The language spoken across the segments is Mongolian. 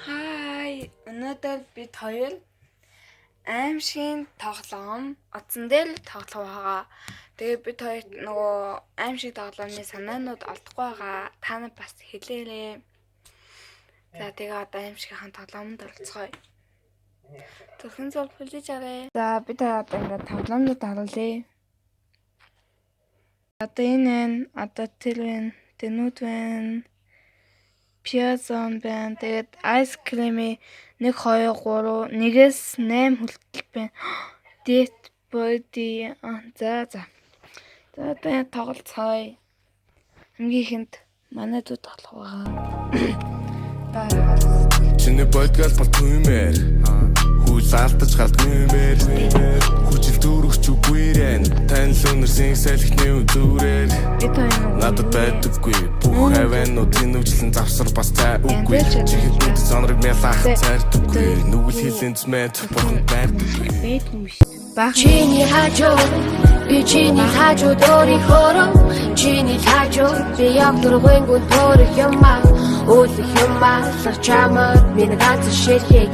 Хай, өнөөдөр бид хоёр аимшигын тоглоом утсан дээр тоглох байгаа. Тэгээ бид хоёр нөгөө аимшиг тоглоомны санаанууд олдохгүй байгаа. Та нар бас хэлээрэй. За тэгээ одоо аимшигын тоглоомд оролцгоё. Төрхөн зур хүлээж авъя. За бид хоёр одоо ингээд тоглоомнууд харуулъя. Одоо энэ байна. Одоо тэр байна. Тэнүүд байна. Пиазон байна. Тэгээд айскрими 1 2 3 1-ээс 8 хүртэл байна. Дэт боди. За. За одоо тоглолцгоё. Хамгийн ихэнд манай дүү тоглох байгаа. Чиний бодгал бол түмээр хүл алдаж галдмээр хүчил дүүргч үгүйрэн танил өнөрсөн салхины үзүүрээр надад байдаггүй бүх хаваанууд тэнүүжлэн завсар бас цай үгүй чихэнд сонрог мэлах цайрдаггүй нүгэл хилэнц мэд бурхан байдаггүй Чиний хажуу би чиний хажуу дөрий хором чиний хажуу би явдургын гүн төрөх юмаа Өлөх юмаа чамаар миний ганц ширхэг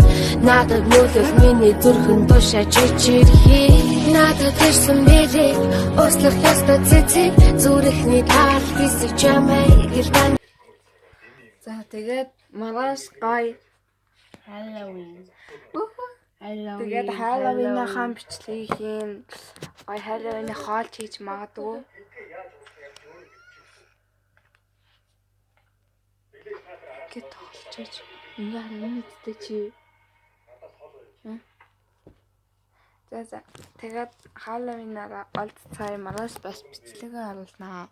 надад нүлэх миний зүрхэн тушаа чичирхий надад ирсэн бэлэг өслөх ёстой цэцэг зүрхний тал хэсэг чамай гэртэн За тэгээд маргааш гоё Halloween. тэгээд Halloween-ийн бичлэгийг хийн. Гоё Halloween-ийн хоол хийж магадгүй. Гэт тоглож ингээ мэдтэй чи. За тэгээд Halloween-аараа олдцгаая маргааш бас бичлэгээ харуулнаа.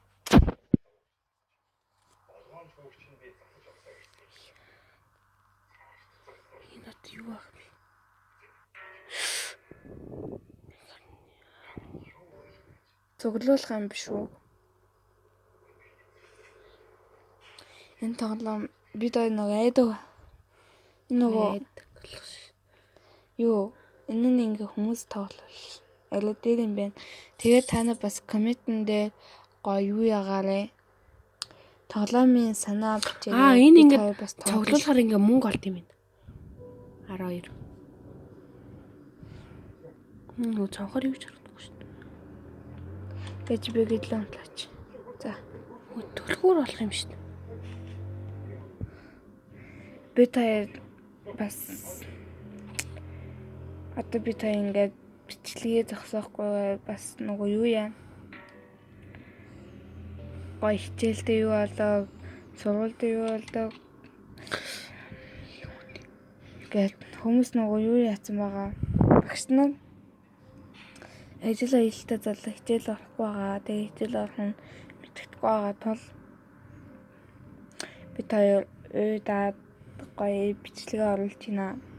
Энэт юу ах вэ? Цуглуулах юм биш үү? Энэ тоглоом бид хоёр нөгөө айдаг. Нөгөө юу? Энэ нь ингээ хүмүүс тоглол. Алуу дээр юм байна. Тэгээд та нар бас комментэн дээр гоё юу ягаарэ. Тоглоомын санаа бичээрэй. Энэ ингээд цуглуулахаар ингээ мөнгө олд юм байна. 12. Нөө цонхоор юу ч харагдахгүй шүү дээ. Гэж би гэдлээ унтлаач. За. Төлхөр болох юм шүү дээ. Би таяр бас одоо би таяр ингээд бичлэгээ зогсоохгүй бас нөгөө юу яа. Гоё хичээлдээ юу болоо, сургуульдээ юу болоо. Гэт хүмүүс нөгөө юу яатсан байгаа. Багш нар ажил аялалтаа залуу хичээл орохгүй байгаа. Тэгээ хичээл орох нь мэддэхгүй байгаа тул би таяр даад гоё бичлэгээ оруулж байна.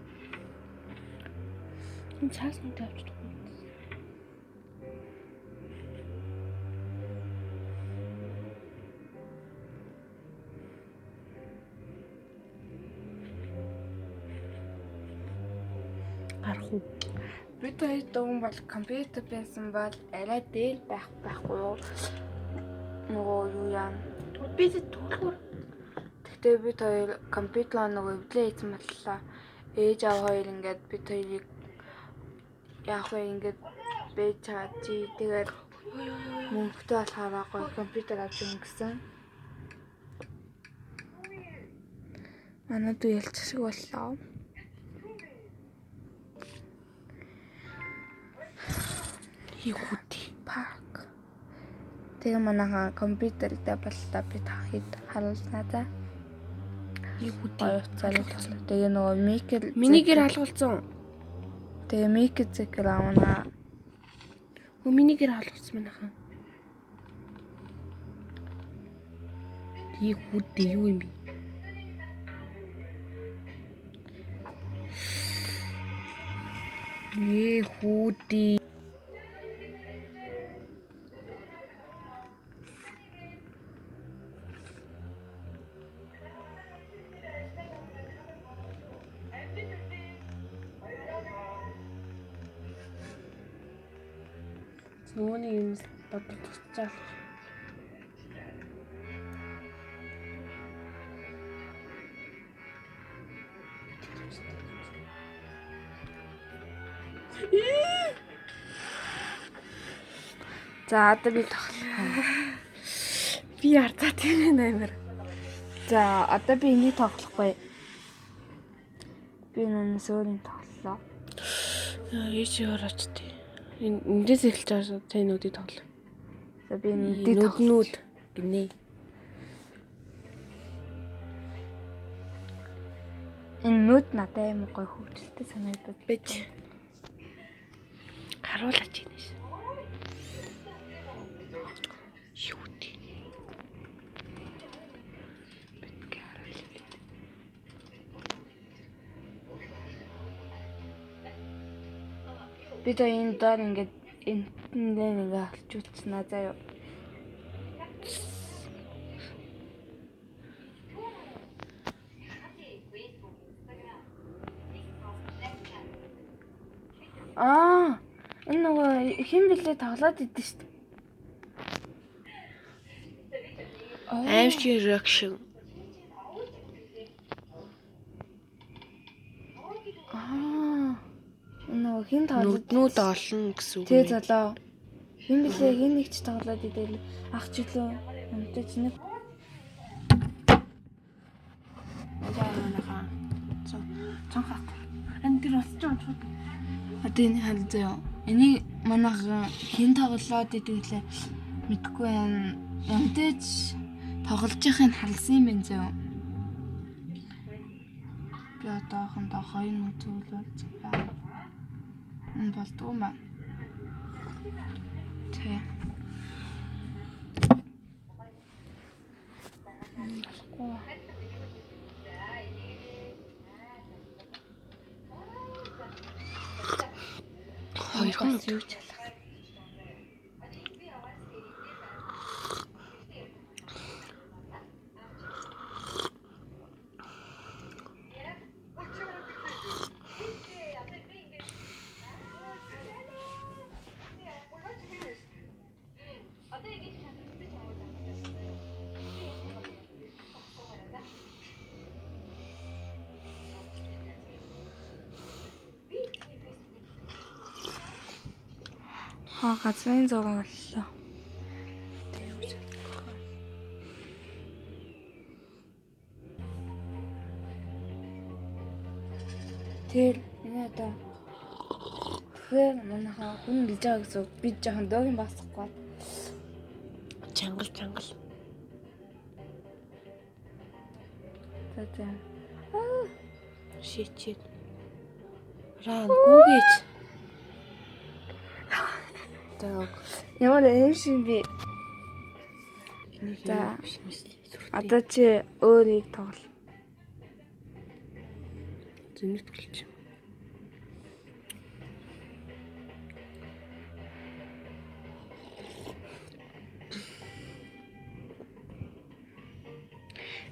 Энэ цаас нь тавьчих. Гарах уу? Бид хоёр дүүн бол компьютер байсан бол арай дээр байхгүй юу? Нөгөө юу яа. Би төлхөр. Тэгтээ бид хоёр компьютер нөгөө эвлээ хийсэн боллоо. Ээж аав хоёр ингээд бид хоёрыг яах вэ ингээд бэж чаа чи тэгээд мөнгөтэй болохоор гоё компьютер авч өгнө гэсэн. Манай дүү ялч шиг боллоо. Ихүти Парк. Тэгээ манайхаа компьютер дээр боллоо бид хэд харуулснаа за. Ихүти Залуулсан. Тэгээ нөгөө микер минийгээр халуулсан. тэгээ микер зэкэр авнаа. Минийгээр халуулсан манайхаа. Ихүти юу юм бэ? Ихүти Нөгөөний юм бодож тусчаал. За одоо би тоглох. Би ардаа тийм амар. За одоо би энийг тоглохгүй. Би нэнээс өөрийн тоглолоо. Ээж орооч тий. Эндээс эхэлж байгаа тэ нүдийг тоглоо. За би нүдийг нүд гинэ. Энэ нүд надад амар гоё хөвгөлтэй санагдаад Бэж. Харуулаач гинэ. Юу тий. би то энэ доор ингээд энэндээ ингээ олчулсан аа заяа. Энэ нөгөө хэн блэ тоглоод идэв шүү дээ. Аимшиг reaction. Энэ нөгөө хэн тоглоод Нүднүүд олон гэсэн үг. Тэ залуу. Хэн блэ хэн нэгч тоглоод идэв. Ах ч үлээ. Амтаж нэг. Яанаха. Цонхаа. Энэ тэр болчих юм. Одоо энэ хал заяа. Энийг манайх хэн тоглоод идэв лээ. Мэдхгүй байна. Амтаж тоглож байхыг халсан юм байна заяа. Би одоохондоо 2 нүд зөвлөв. Энэ болдгоо маа. Тэ. Хоёрхан юу ч алах. Газрын зураг боллоо. Тэр энэ одоо хэр манайхаа хүн гэж байгаа гэсэн би жоохон дөөгийн басахгүй. Чангал. За. Шичээд. Ран гүгэж. Так. Ямар юм шиг би. За. Одоо чи өөрийг тоглоо. Зэнэт гэлч.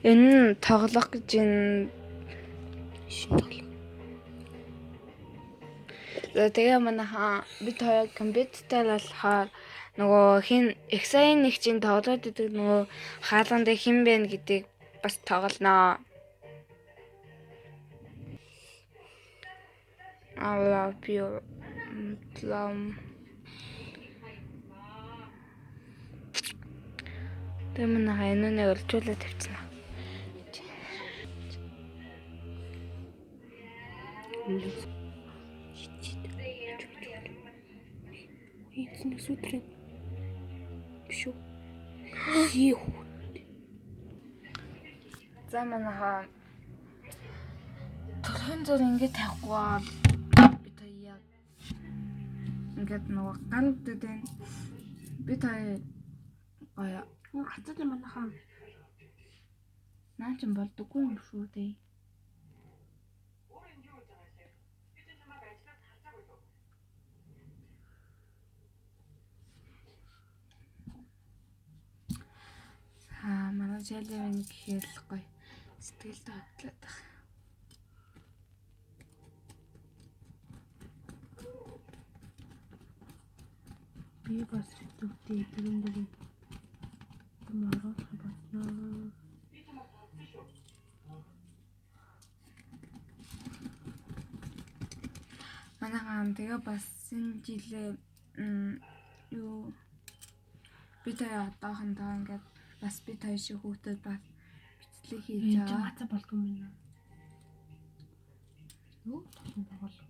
Энэ тоглох гэж энэ Шин тоглоо. Тэгээ манайхаа бид хоёр компьютертэй болохоор нөгөө хин XI нэг чинь тоглоод идэг нөгөө хаалган дээр хэн бэ гэдгийг бас тоглоно. I love you. Тэ манайхаа энэ нэг орчуулаад тавьчихна. Эцний сүтрэн. Бишүү. Юу. За манайхаа төрхөн зур ингэж тавихгүй бид хоёр яг ингээд нөгөө ганцд энэ бид хоёр гоё Хацаад манайхаа наач юм болдоггүй юм шүү дээ. Манай жаалын гэхээр л гоё сэтгэлдээ хөдлөд байна. би бас зүгтээ дөрөндөө мараа батнаа. Манайхан тэгээ бас энэ жилээ юу бид хоёр одоохондоо ингээд бас бид хоёр шиг хүүхдүүд бас бичлэг хийж байгаа. Гацаа болгүй юм байна. Юу болов?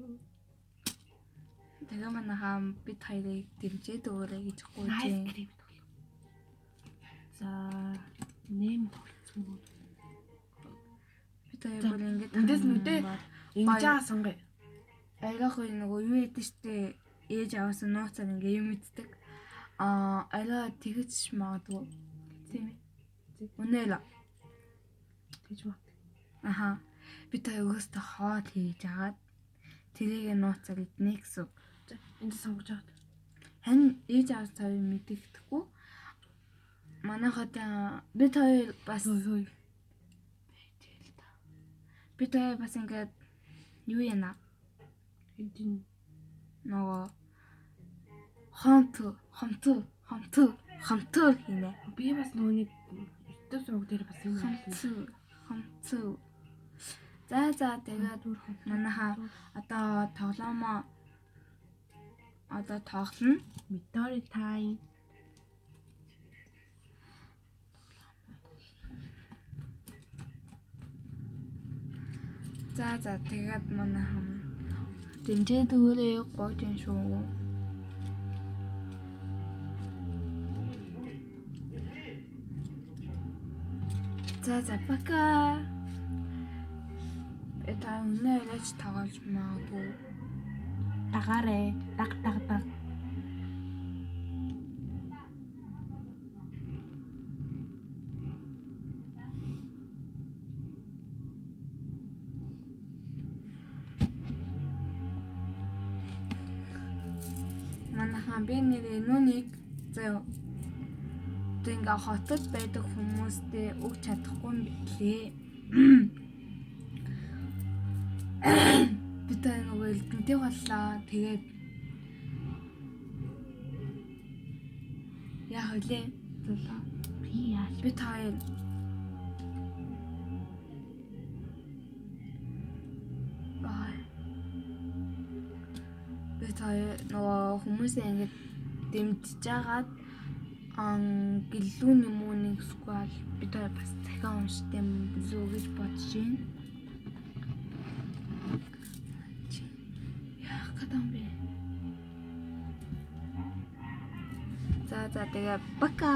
Тэгээ манайхан бид хоёрыг дэмжээд өгөөрэй гэж гуйж. За нэм толцсон уу? Бид хоёр бүр ингээд эндээс мэдээ ингэж аасангаа. Айрах үе нөгөө юу яд штэ ээж аваасан нууцаар ингээ юм мэддэг. Арай тэгэж магадгүй. Тийм ээ. Үнээл. Тэгж бат. Аха. Бид хоёр өөрсдөө хоол хийж агаад тэрийг нууцаар иднэ гэсэн. Энд сонгож аваад. Хэн ээж аваад цаавыг мэддэхгүй. Манайхад бид хоёр бас бид хоёр бас ингээд юу яана? Эдийн Нөгөө хомтоо хийнэ. би бас нөгөөний өтөс рүү дээр бас юм Хомцоо. За тэгээд манайхаа одоо тоглоомоо одоо тоглоно. Midori time. За тэгээд манайхан дэмжээ дүүрээ гоожин шүү. За пока. Это нэлээд тоглож магадгүй. Дагаарэ. Даг. Манайхан би нэрээ нүуник заяа. Тэнга хотод байдаг хүмүүстэй өгч чадахгүй юм билээ. Би тэ нөгөө элдэнтэй боллоо. Тэгээд яа хөлөө. Би яаж Би таяа нөгөө хүмүүсээ ингэж дэмжиж агаад гэлүү нэмүүнийг сквал бид хоёр бас захиан унштай юм билүү гэж бодож байна. Яах гэдэг юм бэ? За тэгээ пока.